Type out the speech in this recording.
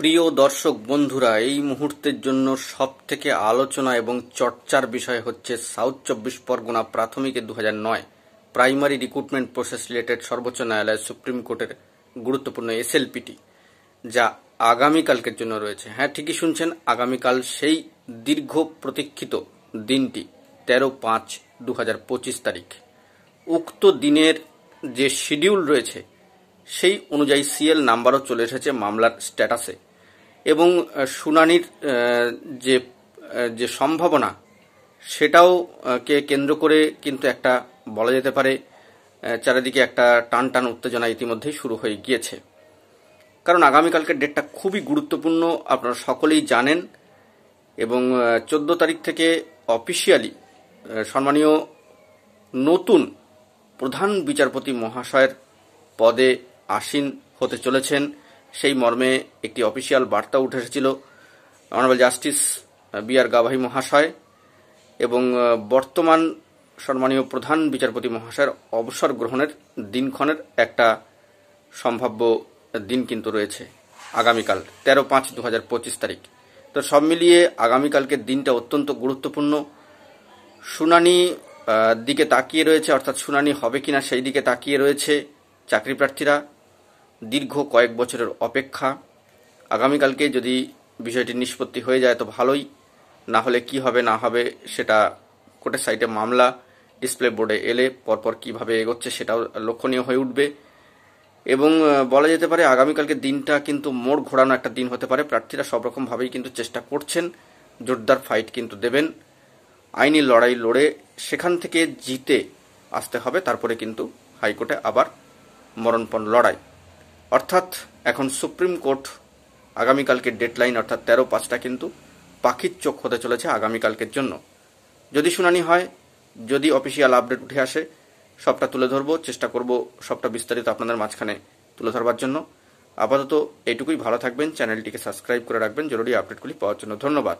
প্রিয় দর্শক বন্ধুরা, এই মুহূর্তের জন্য সবথেকে আলোচনা এবং চর্চার বিষয় হচ্ছে সাউথ 24 পরগনা প্রাথমিকে 2009 প্রাইমারি রিক্রুটমেন্ট প্রসেস রিলেটেড সর্বোচ্চ ন্যায়ালয় সুপ্রিম কোর্টের গুরুত্বপূর্ণ এসএলপিটি, যা আগামীকালকের জন্য রয়েছে। হ্যাঁ, ঠিকই শুনছেন, আগামীকাল সেই দীর্ঘ প্রতীক্ষিত দিনটি 13/5/2025 তারিখ। উক্ত দিনের যে শিডিউল রয়েছে সেই অনুযায়ী সিএল নাম্বারও চলে এসেছে মামলার স্ট্যাটাসে, এবং শুনানির যে যে সম্ভাবনা সেটাও কে কেন্দ্র করে কিন্তু একটা বলা যেতে পারে চারিদিকে একটা টান টান উত্তেজনা ইতিমধ্যেই শুরু হয়ে গিয়েছে। কারণ আগামীকালকের ডেটটা খুবই গুরুত্বপূর্ণ, আপনারা সকলেই জানেন। এবং 14 তারিখ থেকে অফিসিয়ালি সম্মানীয় নতুন প্রধান বিচারপতি মহাশয়ের পদে আসীন হতে চলেছেন, সেই মর্মে একটি অফিসিয়াল বার্তা উঠে এসেছিল অনারেবল জাস্টিস বি.আর. গাভাই মহাশয় এবং বর্তমান সম্মানীয় প্রধান বিচারপতি মহাশয়ের অবসর গ্রহণের দিনক্ষণের একটা সম্ভাব্য দিন কিন্তু রয়েছে আগামীকাল 13/5/2025 তারিখ। তো সব মিলিয়ে আগামীকালকের দিনটা অত্যন্ত গুরুত্বপূর্ণ। শুনানি দিকে তাকিয়ে রয়েছে, অর্থাৎ শুনানি হবে কিনা সেই দিকে তাকিয়ে রয়েছে চাকরি প্রার্থীরা। দীর্ঘ কয়েক বছরের অপেক্ষা। আগামীকালকে যদি বিষয়টি নিষ্পত্তি হয়ে যায় তো ভালোই, না হলে কি হবে না হবে সেটা কোর্টের সাইটে মামলা ডিসপ্লে বোর্ডে এলে পরপর কিভাবে এগোচ্ছে সেটাও লক্ষণীয় হয়ে উঠবে। এবং বলা যেতে পারে আগামীকালকে দিনটা কিন্তু মোড় ঘোরানো একটা দিন হতে পারে। প্রার্থীরা সব রকমভাবেই কিন্তু চেষ্টা করছেন, জোরদার ফাইট কিন্তু দেবেন, আইনি লড়াই লড়ে সেখান থেকে জিতে আসতে হবে, তারপরে কিন্তু হাইকোর্টে আবার মরণপণ লড়াই। অর্থাৎ এখন সুপ্রিম কোর্ট আগামীকালকের ডেডলাইন অর্থাৎ 13/5টা কিন্তু পাখির চোখ হতে চলেছে আগামীকালকের জন্য। যদি শুনানি হয়, যদি অফিসিয়াল আপডেট উঠে আসে, সবটা তুলে ধরবো, চেষ্টা করব সবটা বিস্তারিত আপনাদের মাঝখানে তুলে ধরবার জন্য। আপাতত এইটুকুই, ভালো থাকবেন, চ্যানেলটিকে সাবস্ক্রাইব করে রাখবেন জরুরি আপডেটগুলি পাওয়ার জন্য। ধন্যবাদ।